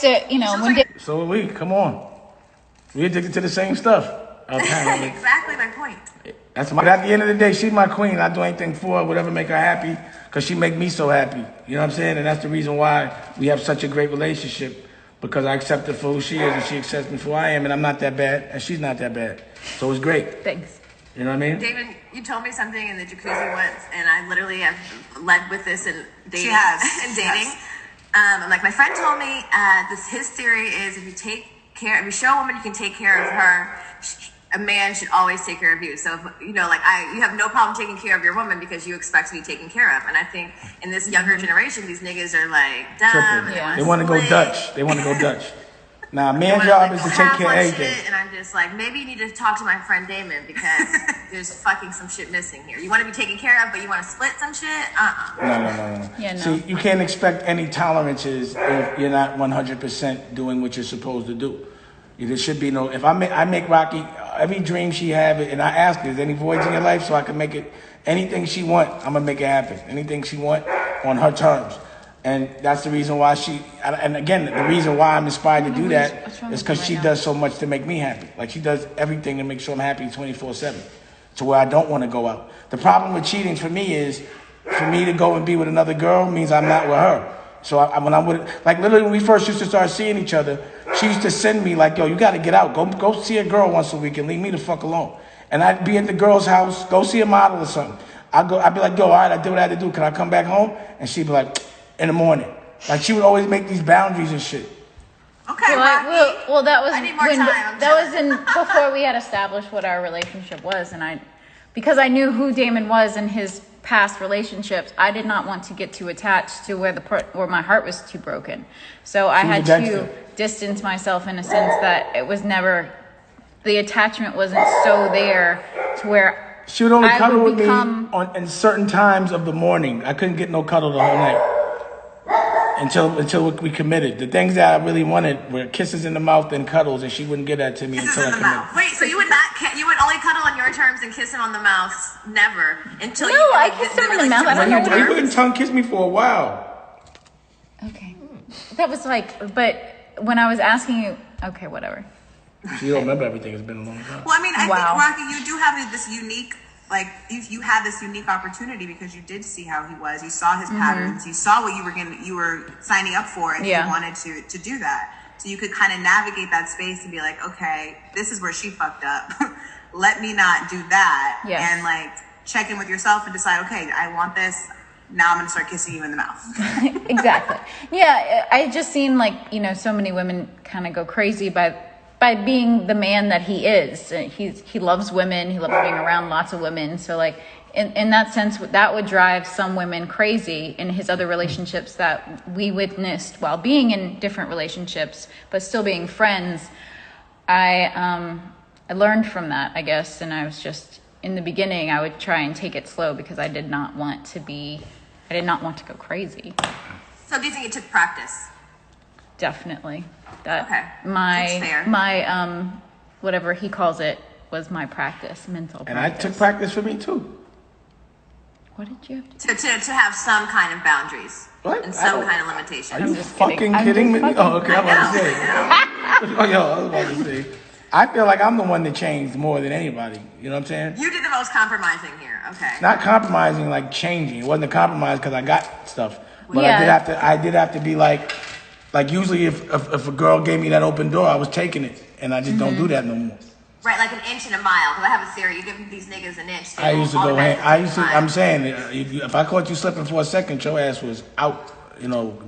to, you know, when So are we. Come on. We addicted to the same stuff. Apparently. Exactly my point. But at the end of the day, she's my queen. I do anything for her, whatever make her happy, because she make me so happy. You know what I'm saying? And that's the reason why we have such a great relationship, because I accept her for who she is and she accepts me for who I am, and I'm not that bad and she's not that bad. So it's great. Thanks. You know what I mean? David, you told me something in the jacuzzi once, and I literally have led with this in dating. She has. In dating. I'm like, my friend told me his theory is if you show a woman you can take care of her, a man should always take care of you. So, you have no problem taking care of your woman because you expect to be taken care of. And I think in this younger generation, these niggas are like dumb. They want to go Dutch. Now, man's job is to take care of everything. And I'm just like, maybe you need to talk to my friend Damon because there's fucking some shit missing here. You want to be taken care of, but you want to split some shit? No. Yeah, no. See, you can't expect any tolerances if you're not 100% doing what you're supposed to do. There should be no. If I make Rocky every dream she have, and I ask her, is there any voids in your life so I can make it anything she want? I'm gonna make it happen. Anything she want on her terms. And that's the reason why and again, the reason why I'm inspired to do that is because she does so much to make me happy. Like, she does everything to make sure I'm happy 24/7, to where I don't want to go out. The problem with cheating for me is, for me to go and be with another girl means I'm not with her. So when I'm with, like, literally when we first used to start seeing each other, she used to send me like, yo, you got to get out. Go see a girl once a week and leave me the fuck alone. And I'd be at the girl's house, go see a model or something. I'd be like, yo, all right, I did what I had to do. Can I come back home? And she'd be like, in the morning. Like, she would always make these boundaries and shit. Okay, well, that was I need more time. That was before we had established what our relationship was, and because I knew who Damon was in his past relationships, I did not want to get too attached to where my heart was too broken. So I had to distance myself in a sense that it was never, the attachment wasn't so there to where she would only cuddle with me in certain times of the morning. I couldn't get no cuddle the whole night until we committed. The things that I really wanted were kisses in the mouth and cuddles, and she wouldn't get that to me until I committed. Wait, so you would only cuddle on your terms and kiss him on the mouth, never until you. No, I kissed him in the mouth. I don't know what you wouldn't tongue kiss me for a while. Okay, that was but when I was asking you, okay, whatever. So you don't remember everything. It's been a long time. Well, I mean, I think, Rocky, you do have this unique, like, you had this unique opportunity because you did see how he was. You saw his patterns. You saw what you were signing up for, and you wanted to do that. So you could kind of navigate that space and be like, okay, this is where she fucked up. Let me not do that. Yes. And, like, check in with yourself and decide, okay, I want this. Now I'm going to start kissing you in the mouth. Exactly. Yeah, I just seen, like, so many women kind of go crazy by being the man that he is. He loves women. He loves being around lots of women. So, like, in that sense, that would drive some women crazy in his other relationships that we witnessed while being in different relationships, but still being friends. I learned from that, I guess. And I was just, in the beginning, I would try and take it slow because I did not want to go crazy. So do you think it took practice? Definitely. That's fair. My whatever he calls it was my practice, mental practice. And I took practice for me too. What did you have to have some kind of boundaries? What? And some kind of limitation. Are you fucking kidding me? Oh, okay. I was about to say. I feel like I'm the one that changed more than anybody. You know what I'm saying? You did the most compromising here. Okay. Not compromising, like changing. It wasn't a compromise because I got stuff, but I did have to be like usually if a girl gave me that open door, I was taking it, and I just don't do that no more. Right, like an inch and a mile. Because I have a theory. You give these niggas an inch. I used to go. I'm saying, if I caught you slipping for a second, your ass was out.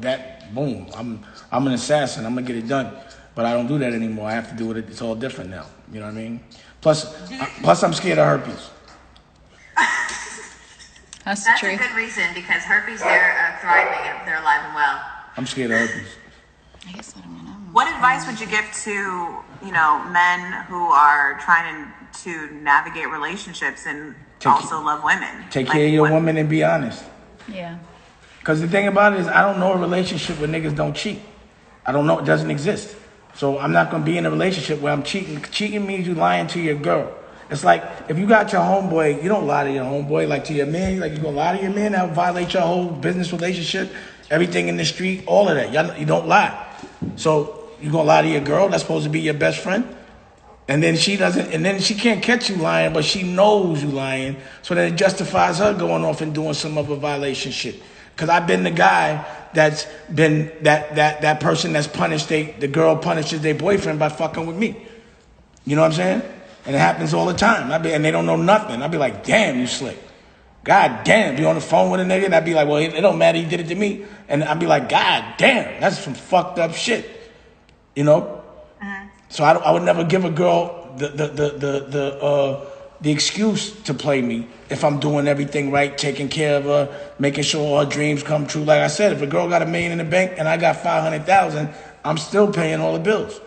That boom. I'm an assassin. I'm gonna get it done. But I don't do that anymore. I have to do it. It's all different now. You know what I mean? Plus, I'm scared of herpes. That's a good reason because herpes, they're thriving and they're alive and well. I'm scared of herpes. I guess I don't know. What advice would you give to men who are trying to navigate relationships and also love women? Take care of your woman and be honest. Yeah. Because the thing about it is, I don't know a relationship where niggas don't cheat. I don't know. It doesn't exist. So I'm not going to be in a relationship where I'm cheating. Cheating means you lying to your girl. It's like, if you got your homeboy, you don't lie to your homeboy, like to your man. Like, you going to lie to your man, that would violate your whole business relationship, everything in the street, all of that. You don't lie. So you gonna lie to your girl that's supposed to be your best friend? And then she doesn't, and then she can't catch you lying, but she knows you lying. So then it justifies her going off and doing some other violation shit. Cause I've been the guy that's been that person that's punished, the girl punishes their boyfriend by fucking with me. You know what I'm saying? And it happens all the time. And they don't know nothing. I'd be like, damn, you slick. God damn, be on the phone with a nigga, and I'd be like, well, it don't matter, he did it to me. And I'd be like, God damn, that's some fucked up shit. You know? So I would never give a girl the excuse to play me if I'm doing everything right, taking care of her, making sure all her dreams come true. Like I said, if a girl got $1 million in the bank and I got 500,000, I'm still paying all the bills.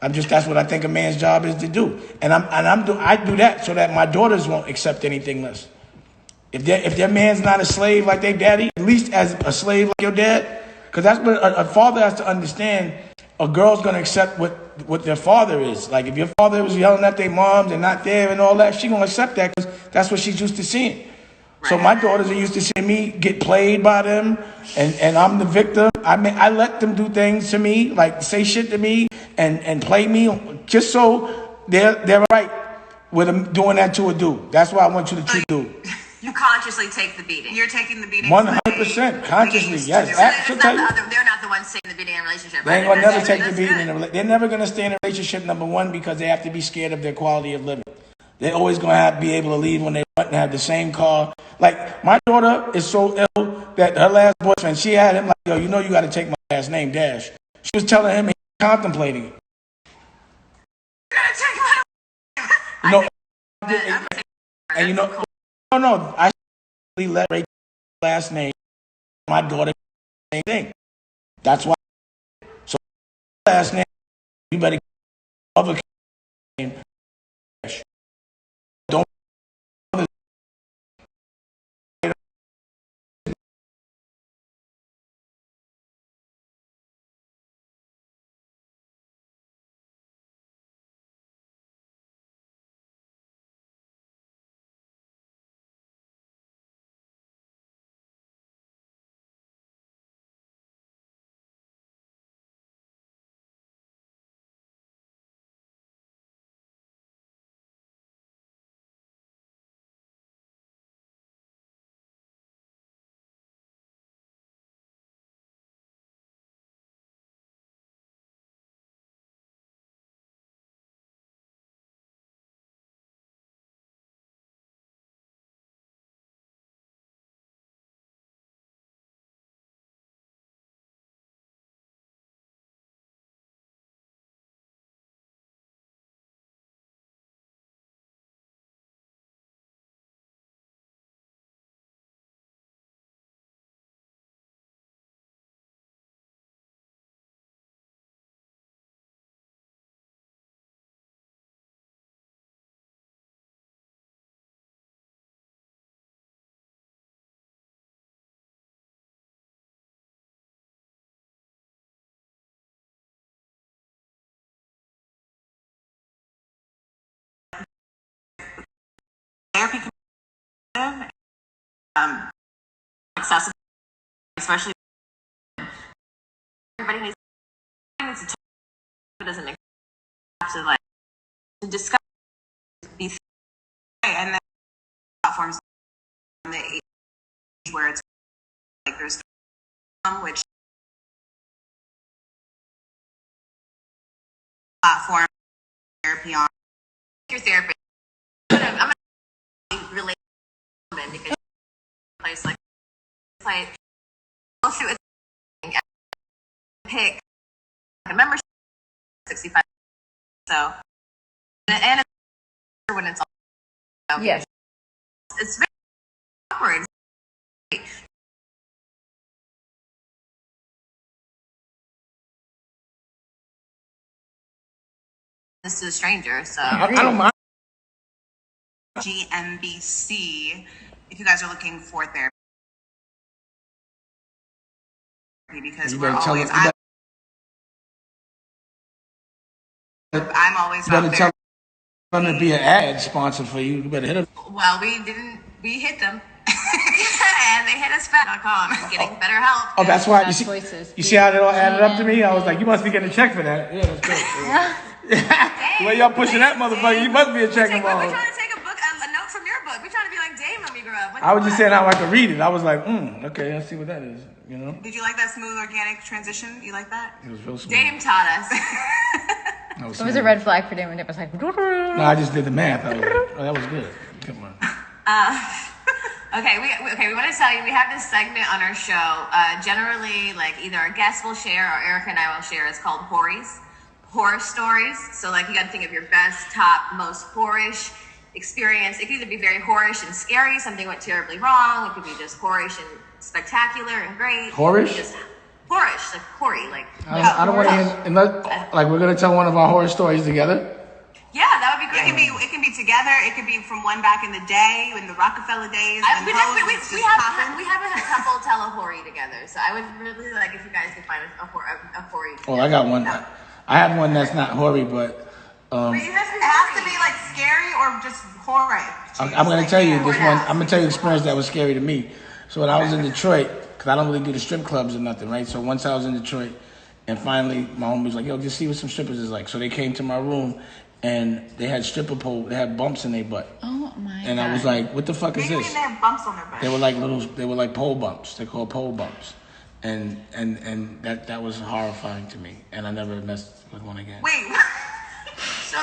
That's what I think a man's job is to do, and I do that so that my daughters won't accept anything less. If their man's not a slave like their daddy, at least as a slave like your dad, because that's what a father has to understand. A girl's gonna accept what their father is. Like if your father was yelling at their moms and not there and all that, she gonna accept that because that's what she's used to seeing. Right. So my daughters are used to seeing me get played by them, and I'm the victim. I let them do things to me, like say shit to me and play me, just so they're right with them doing that to a dude. That's why I want you to treat dude. You consciously take the beating. You're taking the beating. 100% consciously, yes. They're not the ones taking the beating in a relationship. They ain't gonna never take the beating in a relationship. They're never gonna stay in a relationship, number one, because they have to be scared of their quality of living. They're always gonna be able to leave when they want and have the same car. Like my daughter is so ill that her last boyfriend, she had him like, yo, you know you gotta take my last name, Dash. She was telling him, he was contemplating it. You gotta take my you know, and you know, no, I let Rachel's last name, my daughter, same thing. That's why. So last name, you better other name. Don't. Therapy can be accessible, especially everybody needs to talk. It doesn't make sense to like to discuss these and then platforms in the age where it's like there's which platform therapy on your therapist. I'm gonna relate to women because place like go through a pick a membership 65. So and it's when it's all yes, it's very awkward. This to a stranger, so I don't mind. GMBC if you guys are looking for therapy because we're always I'm always out there. Tell them to be an ad sponsor for you. You better hit them. Well, we hit them. And they hit us back.com and getting better help. Oh, that's why. Bad choices. You see how it all added up to me? I was like, you must be getting a check for that. Yeah, that's good. The way y'all pushing that motherfucker, you must be a check We're involved. trying to take a note from your book. We're trying to be like Dame when we grow up. I was just saying how I could read it. I was like, okay, let's see what that is. You know? Did you like that smooth, organic transition? You like that? It was real smooth. Dame taught us. It was a red flag for Damon. It was like, No, I just did the math. I was like, oh, that was good. Come on. Okay, we want to tell you we have this segment on our show. Generally, like either our guests will share or Erica and I will share. It's called Horries, horror stories. So like you got to think of your best, top, most whorish experience. It could either be very whorish and scary, something went terribly wrong. It could be just whorish and spectacular and great. Whorish? Just whorish, like hoary, like. I don't want to hear, unless, like, we're going to tell one of our horror stories together. Yeah, that would be great. It can be together. It could be from one back in the day, in the Rockefeller days. We haven't had a couple tell a hoary together, so I would really like if you guys could find a hoary. Oh, I got one. I had one that's not hoary, but It has to be like scary or just horror. I'm going to tell you this one. I'm going to tell you an experience that was scary to me. So when I was in Detroit, because I don't really do the strip clubs or nothing, right? So once I was in Detroit, and finally my homie was like, yo, just see what some strippers is like. So they came to my room, and they had stripper pole. They had bumps in their butt. oh my And God. I was like, what the fuck is Maybe this? they have bumps on their butt. They were like pole bumps. They're called pole bumps. And that was horrifying to me. And I never messed with one again. Wait. So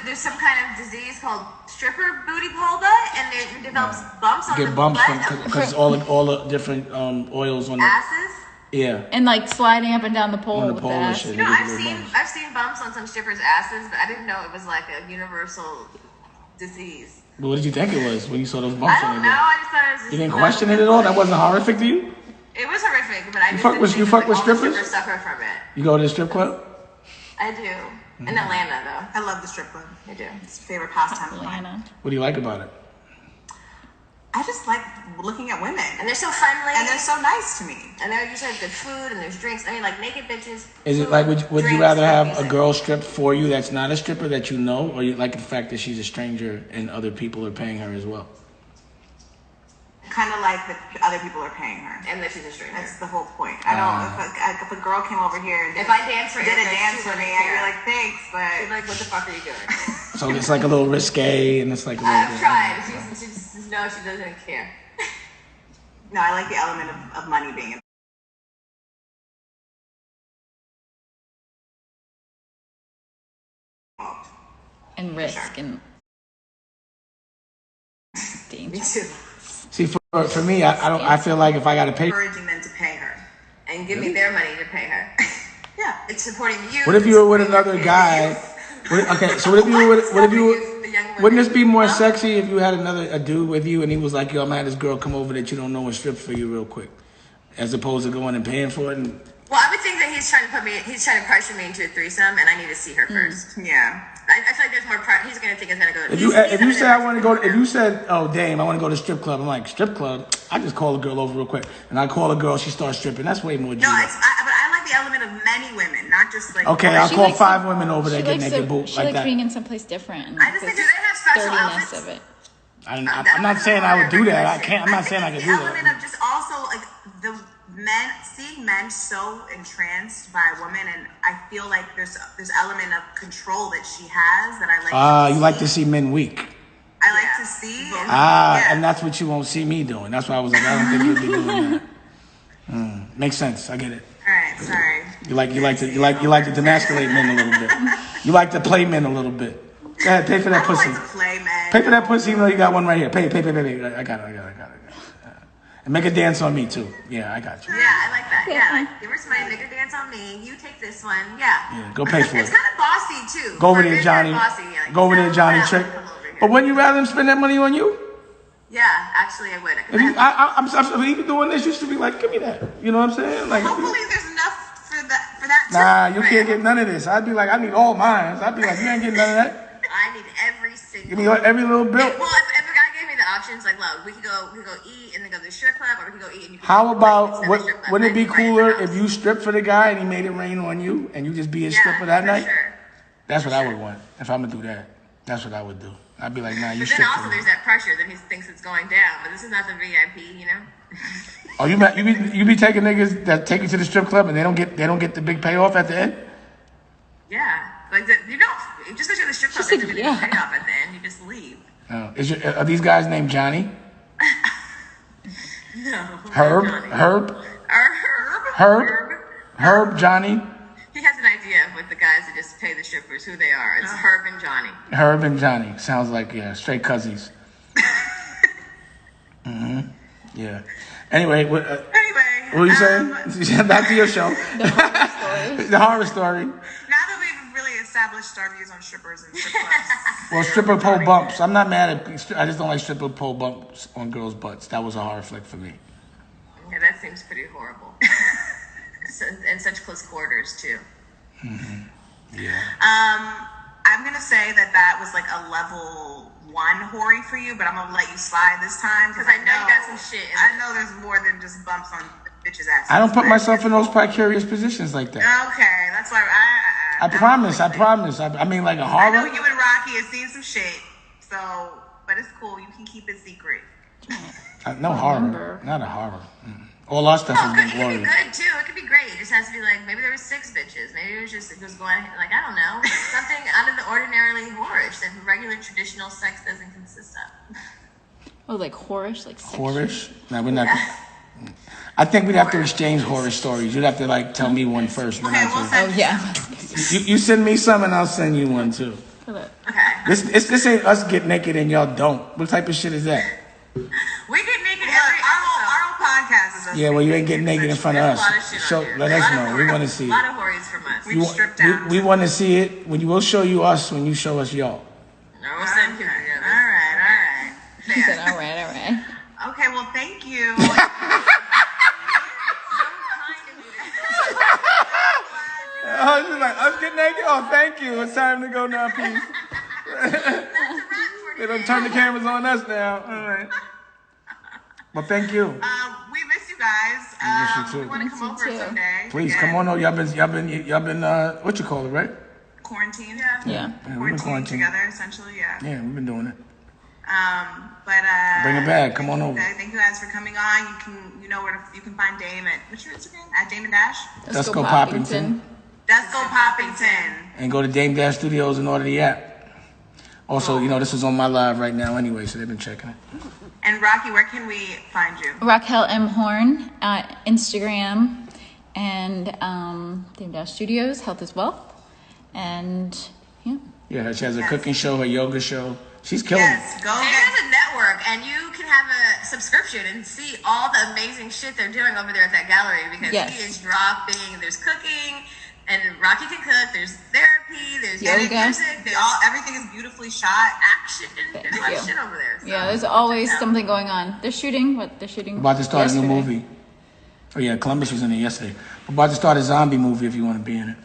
there's some kind of disease called stripper booty pole butt, and it develops bumps on Get the bumps butt. because all the different oils on the Asses. yeah. And like sliding up and down the pole On the with pole the and ass. shit. You know, They get I've little seen bumps. I've seen bumps on some strippers' asses, but I didn't know it was like a universal disease. But what did you think it was when you saw those I bumps don't on know. their butt? I just thought it was. Just You didn't question it at all? That wasn't horrific to you? It was horrific, but I just fuck didn't with- think you that, fuck like, with all the strippers? suffer from it. You go to the strip club? I do. In Atlanta, though. I love the strip club. I do. It's a favorite pastime of mine. Atlanta. What do you like about it? I just like looking at women. And they're so friendly. And they're so nice to me. And they usually have good food and there's drinks. I mean, like naked bitches. Is it food, like would you drinks, rather have a music. girl strip for you that's not a stripper that you know, or you like the fact that she's a stranger and other people are paying her as well? Kind of like that other people are paying her. And that she's a stranger. That's the whole point. I don't. If a girl came over here and If I dance for did a Erica, dance she for me, wouldn't I'd be care. like, thanks, She's but like, what the fuck are you doing? So it's like a little risque and it's like a little I've tried. She just no, she doesn't care. no, I like the element of money being involved. And risk and danger. Me too. See, for me, I feel like if I got to pay. Encouraging men to pay her. And give me their money to pay her. Yeah. It's supporting you. What if you were with another guy? So what if you were with, wouldn't this be more sexy if you had a dude with you and he was like, yo, I'm gonna have this girl come over that you don't know and strip for you real quick, as opposed to going and paying for it? And Well, I would think that he's trying to pressure me into a threesome, and I need to see her first. Yeah. I feel like there's more. He's gonna think it's gonna go. if you say I want to go, if you said, oh damn, I want to go to strip club, I'm like, strip club? I just call a girl over real quick, and I call a girl, she starts stripping. That's way more. No, but I like the element of many women, not just like. Okay, one. I'll She call likes 5 to- women over there she get likes naked to- boot She like likes that. being in someplace different. And I just think, do they have special sturdiness outfits? of it. I'm not saying I would do that. I can't. I'm not saying I could do The element that. of just also like the men, seeing men so entranced by a woman, and I feel like there's element of control that she has that I like. You like to see men weak. I like to see. And that's what you won't see me doing. That's why I was like, I don't think you'd be doing that. Makes sense. I get it. All right, sorry. You like to demasculate men a little bit. You like to play men a little bit. Go ahead, pay for I that don't pussy. like to play, man. Pay for that pussy, even though you got one right here. Pay. I got it. And make a dance on me too. Yeah, I got you. Yeah, I like that. Yeah, like give her some money, make her dance on me. You take this one. Yeah. Yeah, go pay for It's it. kind of bossy too. Go over For there, men, Johnny. they're bossy, like, Go over there, no, Johnny. whatever, Trick. come over here. But wouldn't you rather them spend that money on you? Yeah, actually, I would. If you, I'm even doing this. You should be like, give me that. You know what I'm saying? Like, Hopefully, there's enough for that. nah, too, you can't get none of this. I'd be like, I need all mine. I'd be like, you ain't getting none of that. I need every single. Give me every little bill. Well, if a guy gave me the options, like, look, we could go eat and then go to the strip club, or we could go eat and you could How go about to the strip club. wouldn't it be I'd right in cooler the if house. you stripped for the guy and he made it rain on you and you just be a stripper that for night? Sure. That's what I would want if I'm gonna do that. That's what I would do. I'd be like, nah, you But strip then for also me. there's that pressure that he thinks it's going down. But this is not the VIP, you know? Oh, you be taking niggas that take you to the strip club and they don't get the big payoff at the end? Yeah. Like, you don't, just because you're at the strip club doesn't mean you pay off at the end. You just leave. Oh, are these guys named Johnny? No. Herb? Johnny. Herb? Herb. Johnny? He has an idea of what the guys that just pay the strippers, who they are. It's Herb and Johnny. Herb and Johnny. Sounds like, yeah, straight cousins. Yeah. Anyway, what were you saying? Back to your show. The horror story. Now that we've really established our views on strippers and strip clubs. Well, stripper pole bumps. I'm not mad at. I just don't like stripper pole bumps on girls' butts. That was a horror flick for me. Yeah, that seems pretty horrible. And such close quarters too. Yeah. I'm gonna say that was like a level 1 hoary for you, but I'm gonna let you slide this time because I know you got some shit. I know there's more than just bumps on bitches' asses. I don't put myself in those precarious positions like that. Okay, that's why I promise. I mean, like a I know horror. you and Rocky have seen some shit, so but it's cool. You can keep it secret. No horror. Not a horror. All our stuff has been It could be glorious. good too. It could be great. It just has to be like maybe there was 6 bitches. Maybe it was going like I don't know something out of the ordinarily horish that regular traditional sex doesn't consist of. Oh, like horish, like sexual. Horish? No, we're not. I think we'd have to exchange horror stories. You'd have to like tell me one first. Okay, we'll send Oh yeah. You send me some and I'll send you one too. Okay. This ain't us get naked and y'all don't. What type of shit is that? We get naked Look, every our whole podcast is us. Yeah, well, you ain't getting naked in front of There's us. a lot of shit So on here. let A us lot of know. We horrors. want to see A lot it. of horrors from us. We stripped down. We want to see it. We'll show you us when you show us y'all. No, we'll send people All together. right. He said, all right. Okay, well, thank you. Oh, she's like, us get naked? Oh, thank you. It's time to go now, peace. They don't turn the cameras on us now. All right. Well, thank you. We miss you guys. We miss you too. We want to come Miss you over too. someday. Please Again. come on over. Y'all been what you call it, right? Quarantine. Yeah. Yeah, we've been quarantined. Together, essentially, yeah. Yeah, we've been doing it. But Bring it back. Come on over. Thank you guys for coming on. You know where you can find Dame at what's your Instagram? At Damon Dash. Let's go Poppington. Let's go Poppington. And go to Dame Dash Studios and order the app. Also, this is on my live right now anyway, so they've been checking it. And Rocky, where can we find you? Raquel M. Horn at Instagram and Dame Dash Studios, Health is Wealth. And yeah. Yeah, she has a cooking show, a yoga show. She's killing Yes, go And get there's a network, and you can have a subscription and see all the amazing shit they're doing over there at that gallery because Yes. he is dropping. There's cooking, and Rocky can cook. There's therapy. There's Yoga. music. There's everything is beautifully shot. action. There's a lot you. of shit over there. So Yeah, there's always check it out. something going on. They're shooting. They're shooting. it. About to start a new yesterday. movie. Oh yeah, Columbus was in it yesterday. We're about to start a zombie movie if you want to be in it.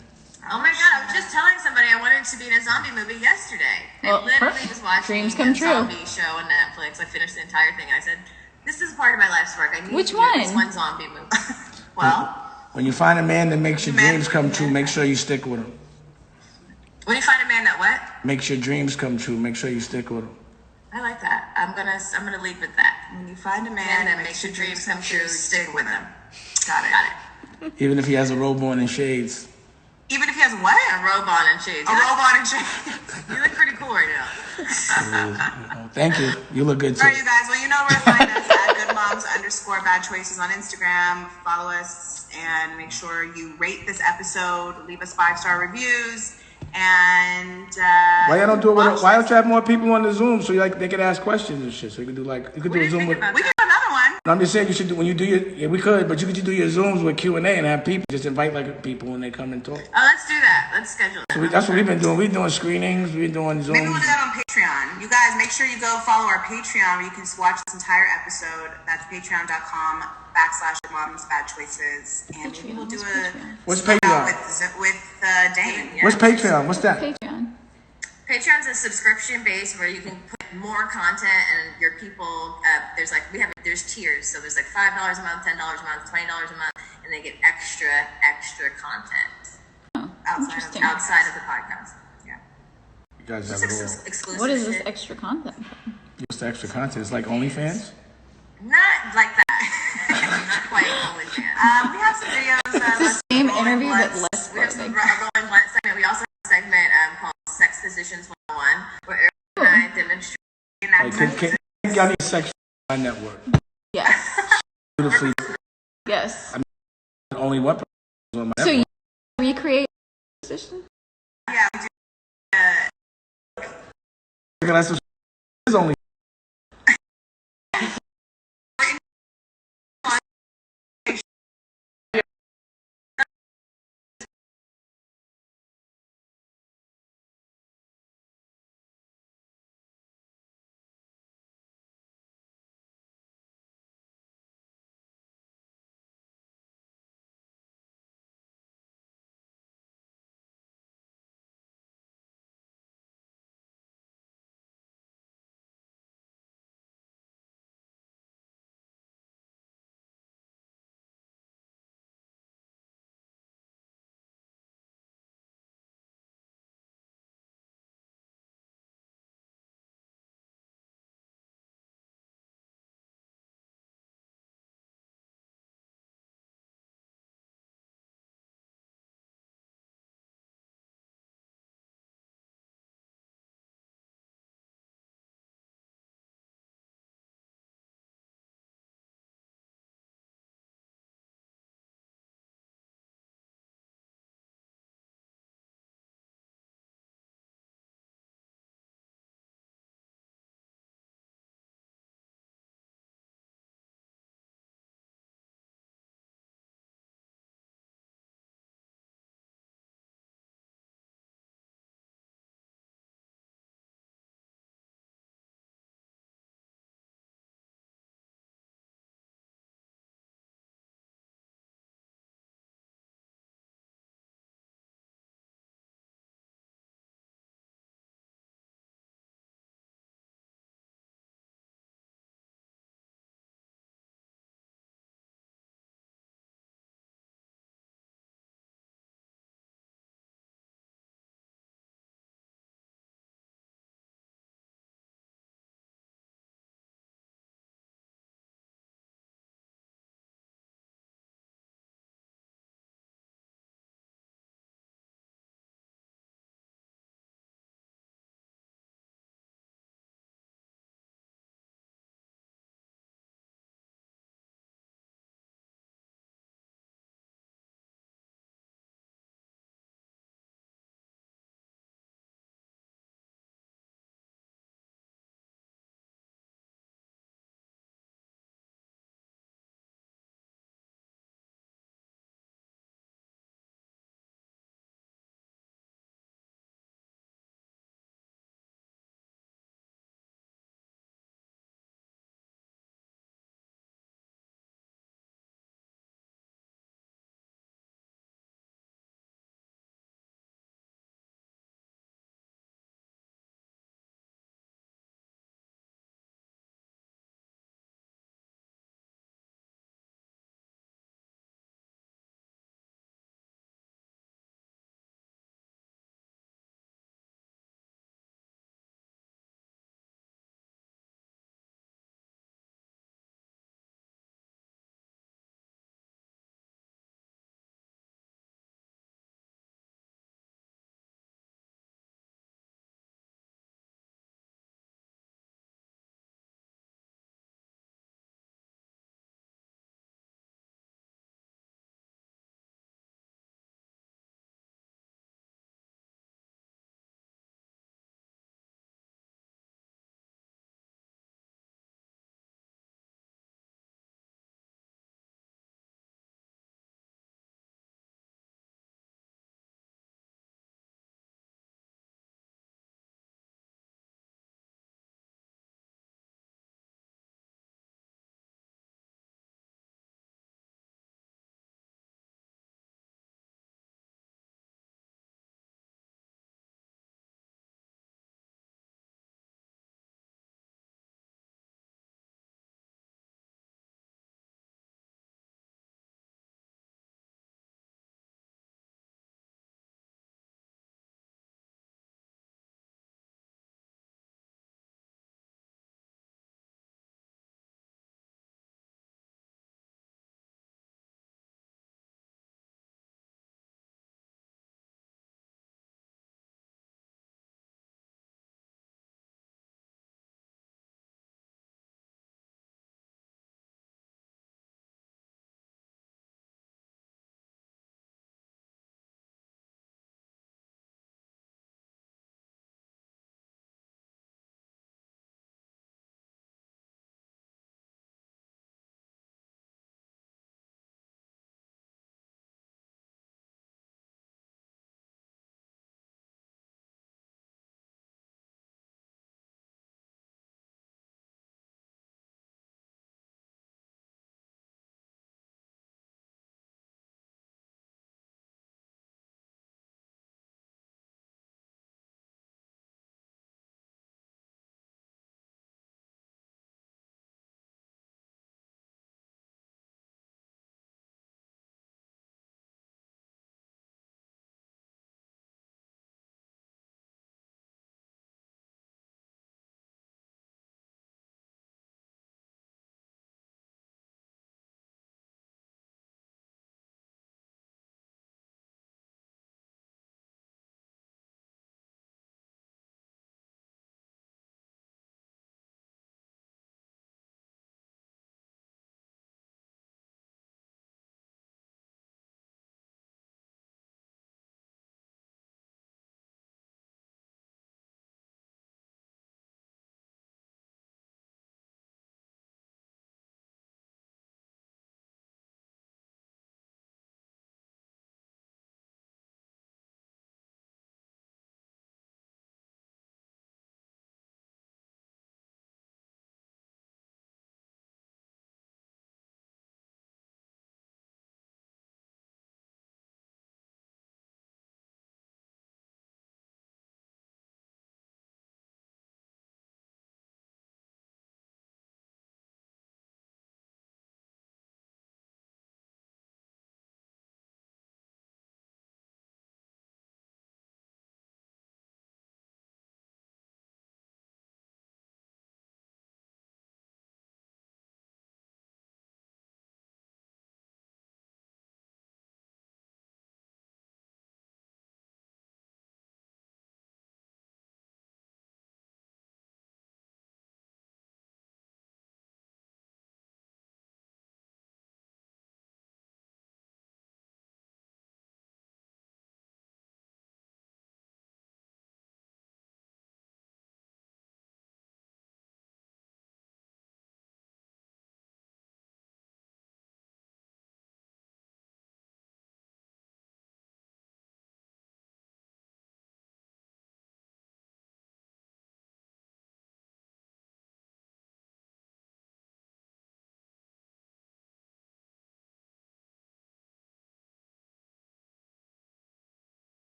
Oh my god, I was just telling somebody I wanted to be in a zombie movie yesterday. Well, I literally perfect. was watching Dreams come a true. zombie show on Netflix. I finished the entire thing and I said, this is part of my life's work. I need Which to do this one? one zombie movie. Well, When you find a man that makes your Man- dreams come true, make sure you stick with him. When you find a man that what? Makes your dreams come true, make sure you stick with him. I like that. I'm gonna lead with that. when you find a Man man that makes your dreams come true, stick with him. Got it. Got it. Even if he has a robe on and shades. Even if he has what? A robe on and shades. A robot and shit. You look pretty cool right now. Thank you. You look good All too. right, you guys. Well, you know where to find us at goodmoms_bad choices on Instagram. Follow us and make sure you rate this episode. Leave us 5-star reviews. And Why y'all don't do it? watch Why don't this. you have more people on the Zoom so they can ask questions and shit? So you could do you could do a Zoom with. about We can do another one. No, I'm just saying you should do when you do your. Yeah, we could, but you could do your Zooms with Q&A and have people just invite people when they come and talk. Oh, let's do that. Let's schedule that. That's what we've been doing. We're doing screenings. We're doing Zooms. Maybe we'll do that on Patreon. You guys, make sure you go follow our Patreon where you can watch this entire episode. That's patreon.com/goodmomsbadchoices. And maybe we'll do a What's shout out Patreon? with Dane. Yeah. What's Patreon? What's that? Patreon. Patreon's a subscription base where you can put more content and your people. There's tiers, so there's like $5 a month, $10 a month, $20 a month, and they get extra content Outside Interesting. outside of the podcast. Yeah. You guys have It's it all. exclusive. What is this shit. extra content? What's the extra content? It's like OnlyFans? Not like that. Not quite OnlyFans. We have some videos. It's the same Rolling interview, but Blunts. less We have some clothing. Rolling Blunt segment. We also have a segment called Sex Positions 101, where Eric and I demonstrate. Can y'all need sex on my network? Yes. Beautifully. Yes. Only one person on my So network. you recreate the position? Yeah, we do. Look at that. It's only